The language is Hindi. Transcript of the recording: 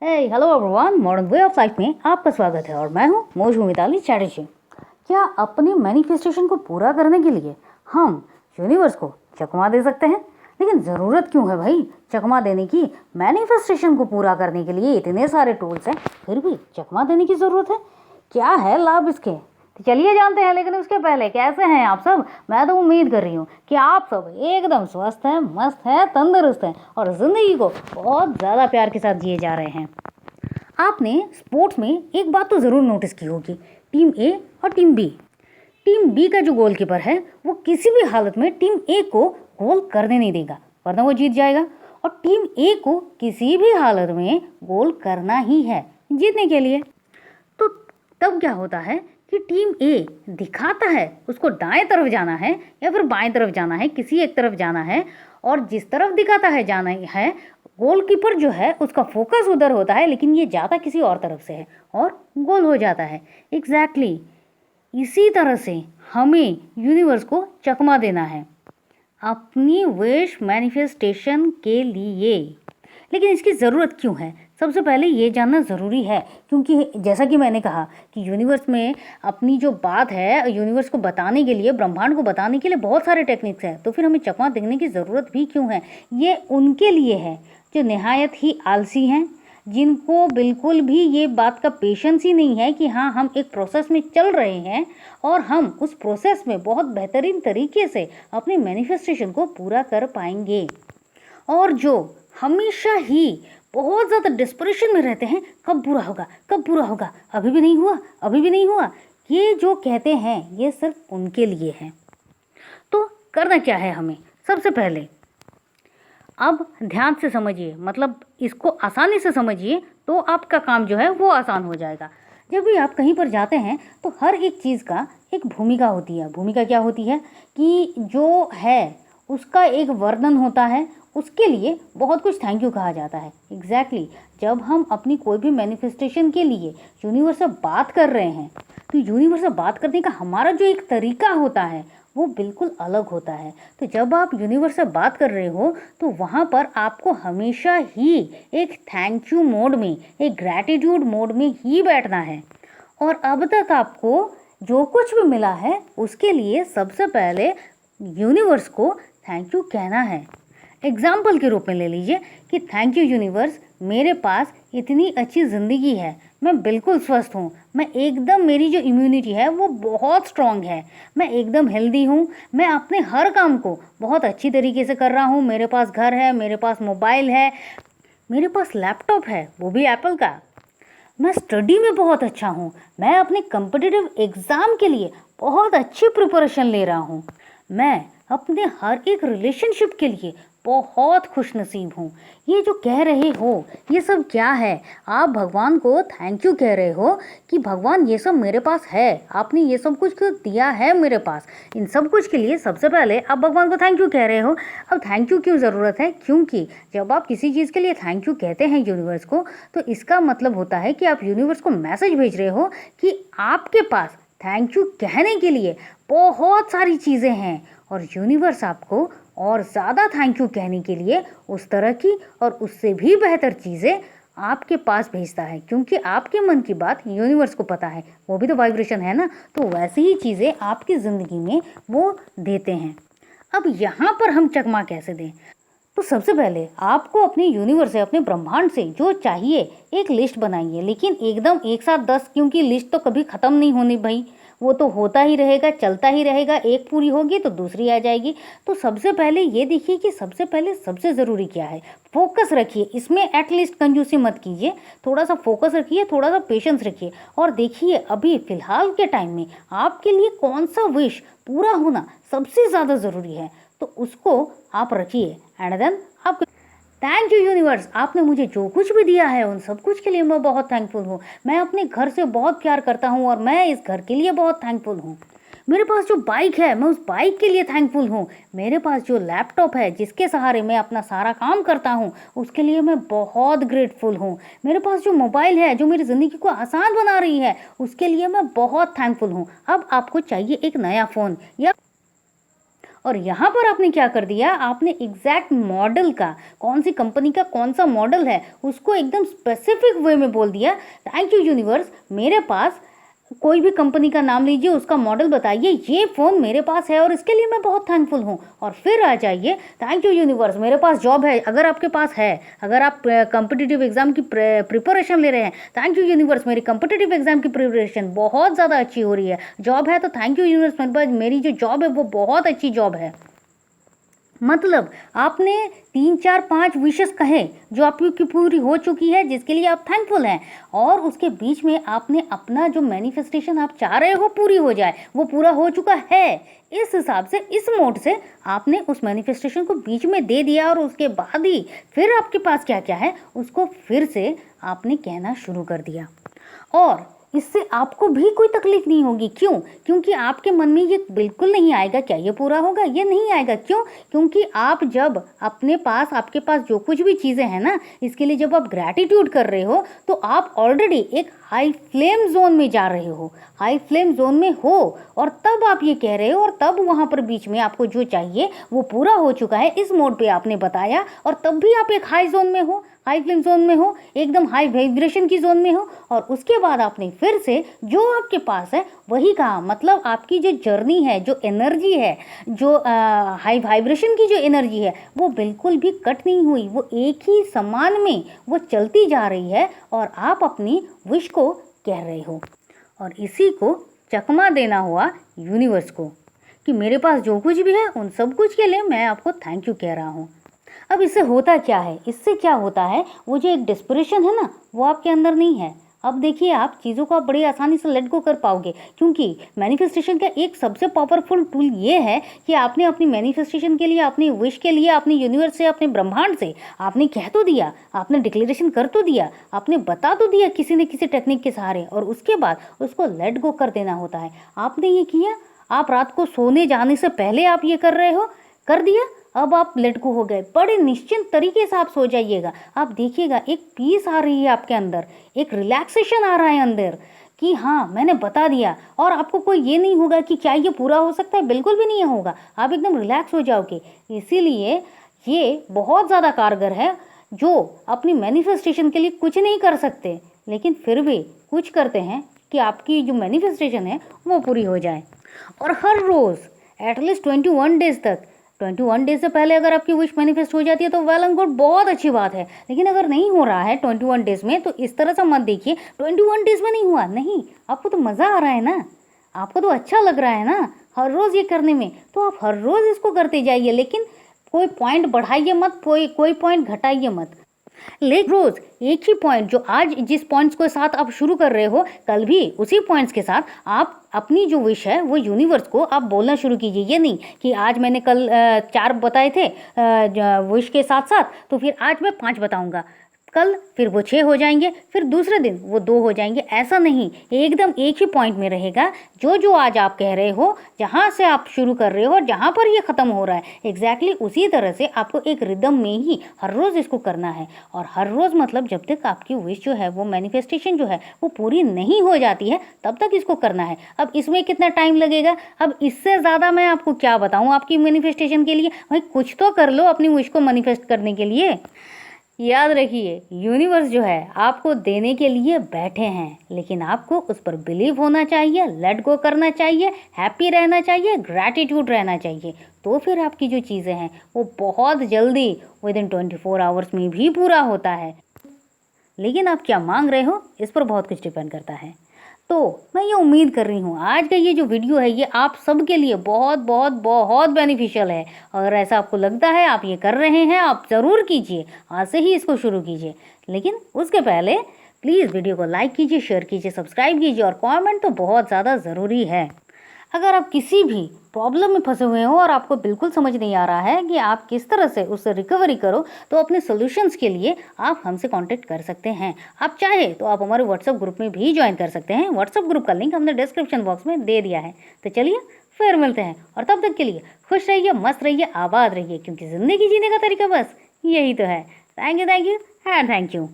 Hello everyone, modern way of life में आपका स्वागत है और मैं हूं मौजू मिताली चैटर्जी। क्या अपने मैनिफेस्टेशन को पूरा करने के लिए हम यूनिवर्स को चकमा दे सकते हैं? लेकिन ज़रूरत क्यों है भाई चकमा देने की? मैनिफेस्टेशन को पूरा करने के लिए इतने सारे टूल्स हैं, फिर भी चकमा देने की ज़रूरत है? क्या है लाभ इसके? तो चलिए जानते हैं। लेकिन उसके पहले कैसे हैं आप सब? मैं तो उम्मीद कर रही हूँ कि आप सब एकदम स्वस्थ हैं, मस्त हैं, तंदुरुस्त हैं और ज़िंदगी को बहुत ज़्यादा प्यार के साथ जिए जा रहे हैं। आपने स्पोर्ट्स में एक बात तो ज़रूर नोटिस की होगी, टीम ए और टीम बी। टीम बी का जो गोलकीपर है वो किसी भी हालत में टीम ए को गोल करने नहीं देगा, वरना वो जीत जाएगा। और टीम ए को किसी भी हालत में गोल करना ही है जीतने के लिए। तो तब क्या होता है कि टीम ए दिखाता है उसको दाएं तरफ जाना है या फिर बाएं तरफ जाना है, किसी एक तरफ जाना है, और जिस तरफ दिखाता है जाना है गोलकीपर जो है उसका फोकस उधर होता है, लेकिन ये जाता किसी और तरफ से है और गोल हो जाता है। एग्जैक्टली इसी तरह से हमें यूनिवर्स को चकमा देना है अपनी विश मैनिफेस्टेशन के लिए। लेकिन इसकी ज़रूरत क्यों है? सबसे पहले ये जानना ज़रूरी है, क्योंकि जैसा कि मैंने कहा कि यूनिवर्स में अपनी जो बात है यूनिवर्स को बताने के लिए, ब्रह्मांड को बताने के लिए बहुत सारे टेक्निक्स हैं। तो फिर हमें चकमा देने की ज़रूरत भी क्यों है? ये उनके लिए है जो नहायत ही आलसी हैं, जिनको बिल्कुल भी ये बात का पेशेंस ही नहीं है कि हाँ हम एक प्रोसेस में चल रहे हैं और हम उस प्रोसेस में बहुत बेहतरीन तरीके से अपने मैनिफेस्टेशन को पूरा कर पाएंगे। और जो हमेशा ही बहुत ज़्यादा डिस्परेशन में रहते हैं, कब पूरा होगा, कब पूरा होगा, अभी भी नहीं हुआ, अभी भी नहीं हुआ, ये जो कहते हैं ये सिर्फ उनके लिए है। तो करना क्या है हमें? सबसे पहले अब ध्यान से समझिए, मतलब इसको आसानी से समझिए तो आपका काम जो है वो आसान हो जाएगा। जब भी आप कहीं पर जाते हैं तो हर एक चीज़ का एक भूमिका होती है। भूमिका क्या होती है कि जो है उसका एक वर्णन होता है, उसके लिए बहुत कुछ थैंक यू कहा जाता है। एग्जैक्टली जब हम अपनी कोई भी मैनिफेस्टेशन के लिए यूनिवर्स से बात कर रहे हैं तो यूनिवर्स से बात करने का हमारा जो एक तरीका होता है वो बिल्कुल अलग होता है। तो जब आप यूनिवर्स से बात कर रहे हो तो वहाँ पर आपको हमेशा ही एक थैंक यू मोड में, एक ग्रैटिट्यूड मोड में ही बैठना है। और अब तक आपको जो कुछ भी मिला है उसके लिए सबसे पहले यूनिवर्स को थैंक यू कहना है। एग्जाम्पल के रूप में ले लीजिए कि थैंक यू यूनिवर्स, मेरे पास इतनी अच्छी ज़िंदगी है, मैं बिल्कुल स्वस्थ हूँ, मैं एकदम, मेरी जो इम्यूनिटी है वो बहुत स्ट्रांग है, मैं एकदम हेल्दी हूँ, मैं अपने हर काम को बहुत अच्छी तरीके से कर रहा हूँ, मेरे पास घर है, मेरे पास मोबाइल है, मेरे पास लैपटॉप है, वो भी एप्पल का, मैं स्टडी में बहुत अच्छा हूँ, मैं अपने कम्पिटिटिव एग्ज़ाम के लिए बहुत अच्छी प्रिपरेशन ले रहा हूँ, मैं अपने हर एक रिलेशनशिप के लिए बहुत खुश नसीब हूँ। ये जो कह रहे हो ये सब क्या है? आप भगवान को थैंक यू कह रहे हो कि भगवान ये सब मेरे पास है, आपने ये सब कुछ दिया है मेरे पास। इन सब कुछ के लिए सबसे पहले आप भगवान को थैंक यू कह रहे हो। अब थैंक यू क्यों ज़रूरत है? क्योंकि जब आप किसी चीज़ के लिए थैंक यू कहते हैं यूनिवर्स को, तो इसका मतलब होता है कि आप यूनिवर्स को मैसेज भेज रहे हो कि आपके पास थैंक यू कहने के लिए बहुत सारी चीज़ें हैं और यूनिवर्स आपको और ज़्यादा थैंक यू कहने के लिए उस तरह की और उससे भी बेहतर चीज़ें आपके पास भेजता है, क्योंकि आपके मन की बात यूनिवर्स को पता है, वो भी तो वाइब्रेशन है ना। तो वैसी ही चीज़ें आपकी ज़िंदगी में वो देते हैं। अब यहाँ पर हम चकमा कैसे दें? तो सबसे पहले आपको अपने यूनिवर्स से, अपने ब्रह्मांड से जो चाहिए एक लिस्ट बनाइए, लेकिन एकदम एक साथ 10, क्योंकि लिस्ट तो कभी ख़त्म नहीं होनी भाई, वो तो होता ही रहेगा, चलता ही रहेगा, एक पूरी होगी तो दूसरी आ जाएगी। तो सबसे पहले ये देखिए कि सबसे पहले सबसे ज़रूरी क्या है। फोकस रखिए इसमें, एटलीस्ट कंजूसी मत कीजिए, थोड़ा सा फोकस रखिए, थोड़ा सा पेशेंस रखिए और देखिए अभी फ़िलहाल के टाइम में आपके लिए कौन सा विश पूरा होना सबसे ज़्यादा ज़रूरी है, तो उसको आप रखिए। एंड देन आप थैंक यू यूनिवर्स, आपने मुझे जो कुछ भी दिया है उन सब कुछ के लिए मैं बहुत थैंकफुल हूँ। मैं अपने घर से बहुत प्यार करता हूँ और मैं इस घर के लिए बहुत थैंकफुल हूँ। मेरे पास जो बाइक है मैं उस बाइक के लिए थैंकफुल हूँ। मेरे पास जो लैपटॉप है जिसके सहारे मैं अपना सारा काम करता हूँ उसके लिए मैं बहुत ग्रेटफुल हूँ। मेरे पास जो मोबाइल है जो मेरी ज़िंदगी को आसान बना रही है उसके लिए मैं बहुत थैंकफुल हूँ। अब आपको चाहिए एक नया फ़ोन या और यहाँ पर आपने क्या कर दिया, आपने एग्जैक्ट मॉडल का, कौन सी कंपनी का कौन सा मॉडल है उसको एकदम स्पेसिफिक वे में बोल दिया। थैंक यू यूनिवर्स, मेरे पास कोई भी कंपनी का नाम लीजिए, उसका मॉडल बताइए, ये फ़ोन मेरे पास है और इसके लिए मैं बहुत थैंकफुल हूँ। और फिर आ जाइए, थैंक यू यूनिवर्स, मेरे पास जॉब है, अगर आपके पास है, अगर आप कॉम्पिटिटिव एग्जाम की प्रिपरेशन ले रहे हैं, थैंक यू यूनिवर्स, मेरी कॉम्पिटिटिव एग्जाम की प्रिपरेशन बहुत ज़्यादा अच्छी हो रही है। जॉब है तो थैंक यू यूनिवर्स, मेरे पास मेरी जो जॉब है वो बहुत अच्छी जॉब है। मतलब आपने 3 4 5 विशेस कहे जो आपकी पूरी हो चुकी है, जिसके लिए आप थैंकफुल हैं, और उसके बीच में आपने अपना जो मैनिफेस्टेशन आप चाह रहे हो पूरी हो जाए, वो पूरा हो चुका है। इस हिसाब से, इस मोड से आपने उस मैनिफेस्टेशन को बीच में दे दिया, और उसके बाद ही फिर आपके पास क्या क्या है उसको फिर से आपने कहना शुरू कर दिया। और इससे आपको भी कोई तकलीफ नहीं होगी। क्यों? क्योंकि आपके मन में ये बिल्कुल नहीं आएगा क्या ये पूरा होगा, ये नहीं आएगा। क्यों? क्योंकि आप जब अपने पास, आपके पास जो कुछ भी चीज़ें हैं ना, इसके लिए जब आप ग्रैटिट्यूड कर रहे हो तो आप ऑलरेडी एक हाई फ्लेम जोन में जा रहे हो, हाई फ्लेम जोन में हो, और तब आप ये कह रहे हो, और तब वहाँ पर बीच में आपको जो चाहिए वो पूरा हो चुका है, इस मोड पे आपने बताया, और तब भी आप एक हाई जोन में हो, हाई फ्लेम जोन में हो, एकदम हाई वाइब्रेशन की जोन में हो। और उसके बाद आपने फिर से जो आपके पास है वही कहा। मतलब आपकी जो जर्नी है, जो एनर्जी है, जो हाई वाइब्रेशन की जो एनर्जी है, वो बिल्कुल भी कट नहीं हुई, वो एक ही समान में वो चलती जा रही है, और आप अपनी विश को कह रहे हो। और इसी को चकमा देना हुआ यूनिवर्स को कि मेरे पास जो कुछ भी है उन सब कुछ के लिए मैं आपको थैंक यू कह रहा हूँ। अब इससे होता क्या है, इससे क्या होता है, वो जो एक डिस्परेशन है ना, वो आपके अंदर नहीं है। अब देखिए, आप चीज़ों को आप बड़ी आसानी से लेट गो कर पाओगे, क्योंकि मैनिफेस्टेशन का एक सबसे पावरफुल टूल ये है कि आपने अपनी मैनिफेस्टेशन के लिए, अपनी विश के लिए, अपने यूनिवर्स से, अपने ब्रह्मांड से आपने कह तो दिया, आपने डिक्लेरेशन कर तो दिया, आपने बता तो दिया किसी न किसी टेक्निक के सहारे, और उसके बाद उसको लेट गो कर देना होता है। आपने ये किया, आप रात को सोने जाने से पहले आप ये कर रहे हो, कर दिया, अब आप लेट गो हो गए। बड़े निश्चिंत तरीके से आप सो जाइएगा, आप देखिएगा एक पीस आ रही है आपके अंदर, एक रिलैक्सेशन आ रहा है अंदर कि हाँ मैंने बता दिया। और आपको कोई ये नहीं होगा कि क्या ये पूरा हो सकता है, बिल्कुल भी नहीं होगा, आप एकदम रिलैक्स हो जाओगे। इसीलिए ये बहुत ज़्यादा कारगर है। जो अपनी मैनिफेस्टेशन के लिए कुछ नहीं कर सकते, लेकिन फिर भी कुछ करते हैं कि आपकी जो मैनिफेस्टेशन है वो पूरी हो जाए। और हर रोज़ एटलीस्ट 21 डेज तक, 21 डेज से पहले अगर आपकी विश मैनिफेस्ट हो जाती है तो वेल एंड गुड, बहुत अच्छी बात है। लेकिन अगर नहीं हो रहा है 21 डेज में, तो इस तरह से मत देखिए 21 डेज में नहीं हुआ, नहीं, आपको तो मज़ा आ रहा है ना, आपको तो अच्छा लग रहा है ना हर रोज़ ये करने में, तो आप हर रोज़ इसको करते जाइए। लेकिन कोई पॉइंट बढ़ाइए मत, कोई पॉइंट घटाइए मत। लेकिन रोज एक ही पॉइंट, जो आज जिस पॉइंट्स के साथ आप शुरू कर रहे हो, कल भी उसी पॉइंट्स के साथ आप अपनी जो विश है वो यूनिवर्स को आप बोलना शुरू कीजिए। ये नहीं कि आज मैंने कल 4 बताए थे विश के साथ साथ, तो फिर आज मैं 5 बताऊंगा, कल फिर वो 6 हो जाएंगे, फिर दूसरे दिन वो 2 हो जाएंगे। ऐसा नहीं, एकदम एक ही पॉइंट में रहेगा। जो आज आप कह रहे हो, जहाँ से आप शुरू कर रहे हो, जहाँ पर ये ख़त्म हो रहा है, एग्जैक्टली उसी तरह से आपको एक रिदम में ही हर रोज़ इसको करना है। और हर रोज़ मतलब जब तक आपकी विश जो है, वो मैनिफेस्टेशन जो है वो पूरी नहीं हो जाती है, तब तक इसको करना है। अब इसमें कितना टाइम लगेगा, अब इससे ज़्यादा मैं आपको क्या बताऊँ आपकी मैनिफेस्टेशन के लिए। भाई कुछ तो कर लो अपनी विश को मैनिफेस्ट करने के लिए। याद रखिए, यूनिवर्स जो है आपको देने के लिए बैठे हैं, लेकिन आपको उस पर बिलीव होना चाहिए, लेट गो करना चाहिए, हैप्पी रहना चाहिए, ग्रैटिट्यूड रहना चाहिए। तो फिर आपकी जो चीज़ें हैं वो बहुत जल्दी विदिन 24 आवर्स में भी पूरा होता है। लेकिन आप क्या मांग रहे हो, इस पर बहुत कुछ डिपेंड करता है। तो मैं ये उम्मीद कर रही हूँ आज का ये जो वीडियो है ये आप सबके लिए बहुत बहुत बहुत बेनिफिशियल है। अगर ऐसा आपको लगता है आप ये कर रहे हैं, आप ज़रूर कीजिए, आज से ही इसको शुरू कीजिए। लेकिन उसके पहले प्लीज़ वीडियो को लाइक कीजिए, शेयर कीजिए, सब्सक्राइब कीजिए, और कमेंट तो बहुत ज़्यादा ज़रूरी है। अगर आप किसी भी प्रॉब्लम में फंसे हुए हो और आपको बिल्कुल समझ नहीं आ रहा है कि आप किस तरह से उससे रिकवरी करो, तो अपने सॉल्यूशंस के लिए आप हमसे कांटेक्ट कर सकते हैं। आप चाहे तो आप हमारे व्हाट्सएप ग्रुप में भी ज्वाइन कर सकते हैं। व्हाट्सएप ग्रुप का लिंक हमने डिस्क्रिप्शन बॉक्स में दे दिया है। तो चलिए फिर मिलते हैं, और तब तक के लिए खुश रहिए, मस्त रहिए, आबाद रहिए, क्योंकि ज़िंदगी जीने का तरीका बस यही तो है। Thank you and thank you.